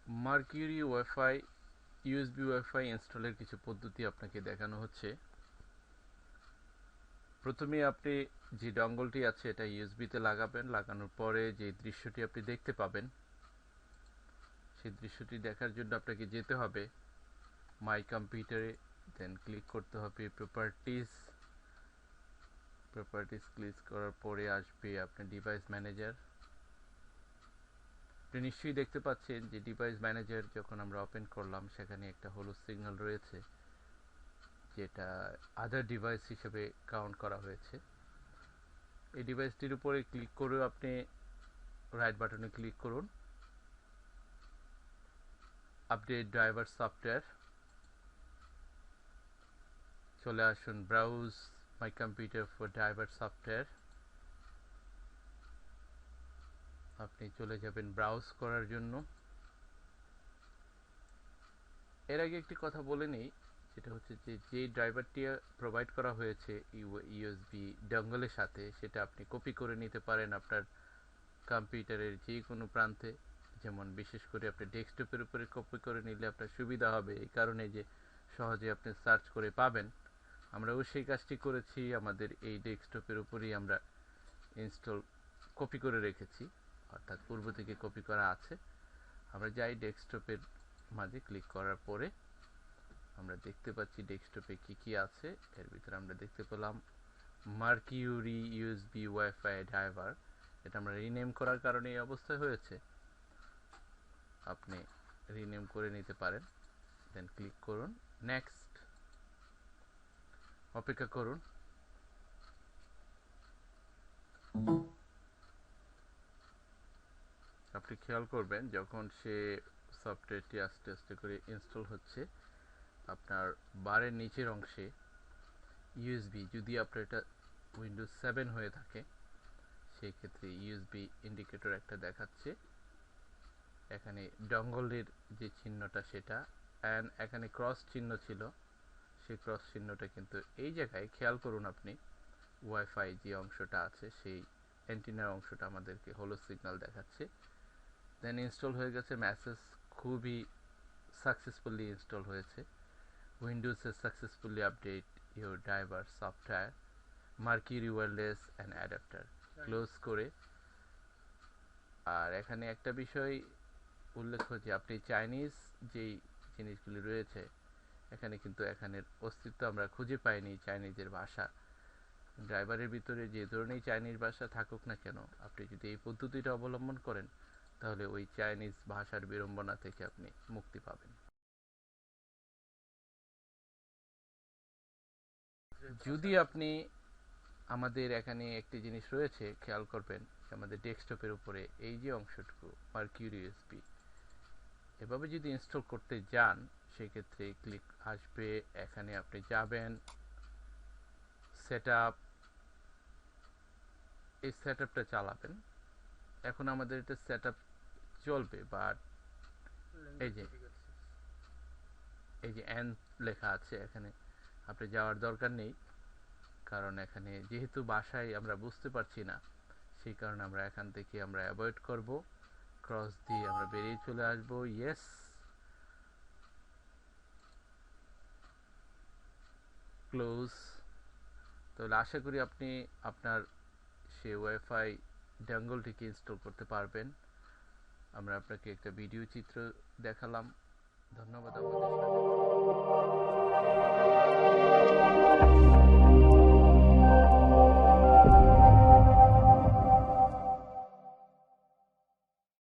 Mercury wifi USB wifi ইনস্টলের কিছু পদ্ধতি আপনাকে দেখানো হচ্ছে। প্রথমে আপনি যে ডঙ্গলটি আছে এটা ইউএসবিতে লাগাবেন। লাগানোর পরে যে দৃশ্যটি আপনি দেখতে পাবেন, সেই দৃশ্যটি দেখার জন্য আপনাকে যেতে হবে মাই কম্পিউটারে, দেন ক্লিক করতে হবে প্রপার্টিস ক্লিক করার পরে আসবে আপনার ডিভাইস ম্যানেজার। আপনি নিশ্চয়ই দেখতে পাচ্ছেন যে ডিভাইস ম্যানেজার যখন আমরা ওপেন করলাম সেখানে একটা হলুদ সিগন্যাল রয়েছে, যেটা আদার ডিভাইস হিসেবে কাউন্ট করা হয়েছে। এই ডিভাইসটির উপরে ক্লিক করে আপনি রাইট বাটনে ক্লিক করুন, আপডেট ড্রাইভার সফটওয়্যার, চলে আসুন browse my computer for driver software. আপনি চলে যাবেন ব্রাউজ করার জন্য। এর আগে একটি কথা বলে নিই, সেটা হচ্ছে যে ড্রাইভারটি প্রোভাইড করা হয়েছে ইউএসবি ডঙ্গলের সাথে, সেটা আপনি কপি করে নিতে পারেন আপনার কম্পিউটারের যে কোনো প্রান্তে। যেমন বিশেষ করে আপনি ডেস্কটপের উপরে কপি করে নিলে আপনার সুবিধা হবে, এই কারণে যে সহজে আপনি সার্চ করে পাবেন। আমরাও সেই কাজটি করেছি, আমাদের এই ডেস্কটপের উপরেই আমরা ইনস্টল কপি করে রেখেছি, অর্থাৎ পূর্ব থেকে কপি করা আছে। আমরা যাই ডেস্কটপের মাঝে ক্লিক করার পরে আমরা দেখতে পাচ্ছি ডেস্কটপে কি কি আছে। এর ভিতরে আমরা দেখতে পেলাম মার্কিউরি ইউএসবি ওয়াইফাই ড্রাইভার। এটা আমরা রিনেম করার কারণে এই অবস্থা হয়েছে, আপনি রিনেম করে নিতে পারেন। দেন ক্লিক করুন নেক্সট, অপেক্ষা করুন। আপনি খেয়াল করবেন যখন সে সফটওয়্যারটি আস্তে আস্তে করে ইনস্টল হচ্ছে, আপনার বারের নিচের অংশে ইউএসবি, যদি আপনার এটা উইন্ডোজ 7 হয়ে থাকে সেই ক্ষেত্রে ইউএসবি ইন্ডিকেটর একটা দেখাচ্ছে। এখানে ডঙ্গলের যে চিহ্নটা সেটা, অ্যান্ড এখানে ক্রস চিহ্ন ছিল, সেই ক্রস চিহ্নটা কিন্তু এই জায়গায় খেয়াল করুন আপনি, ওয়াইফাই যে অংশটা আছে সেই অ্যান্টিনার অংশটা আমাদেরকে হলুদ সিগন্যাল দেখাচ্ছে। দেন ইনস্টল হয়ে গেছে, মেসেজ খুবই সাকসেসফুলি ইনস্টল হয়েছে। Windows has successfully update your driver software Mercury wireless and adapter, close করে। আর এখানে একটা বিষয় উল্লেখ্য যে আপনি চাইনিজ যেই জিনিসগুলি রয়েছে এখানে কিন্তু এখানের অস্তিত্ব আমরা খুঁজে পাইনি। চাইনিজের ভাষা, ড্রাইভারের ভিতরে যে ধরনের চাইনিজ ভাষা থাকুক না কেন, আপনি যদি এই পদ্ধতিটা অবলম্বন করেন তাহলে ওই চাইনিজ ভাষার বিড়ম্বনা থেকে আপনি মুক্তি পাবেন। যদি আপনি, আমাদের এখানে একটি জিনিস রয়েছে খেয়াল করবেন, আমাদের ডেস্কটপের উপরে এই যে অংশটুকু মার্কিউরি ইউএসবি, এভাবে যদি ইনস্টল করতে যান সেক্ষেত্রে ক্লিক আসবে, এখানে আপনি যাবেন সেটআপ, এই সেটআপটা চালাবেন। এখন আমাদের এটা সেটআপ চলবে, বাট এই যে এন লেখা আছে, এখানে আপনি যাওয়ার দরকার নেই, কারণ এখানে যেহেতু ভাষায় আমরা বুঝতে পারছি না, সেই কারণে আমরা এখান থেকে আমরা অ্যাভয়েড করব, ক্রস দিয়ে আমরা বেরিয়ে চলে আসব। Yes, close. তাহলে আশা করি আপনি আপনার সে ওয়াইফাই ডাঙ্গলটিকে ইনস্টল করতে পারবেন। আমরা আপনাকে একটা ভিডিও চিত্র দেখালাম। ধন্যবাদ আমাদের সাথে।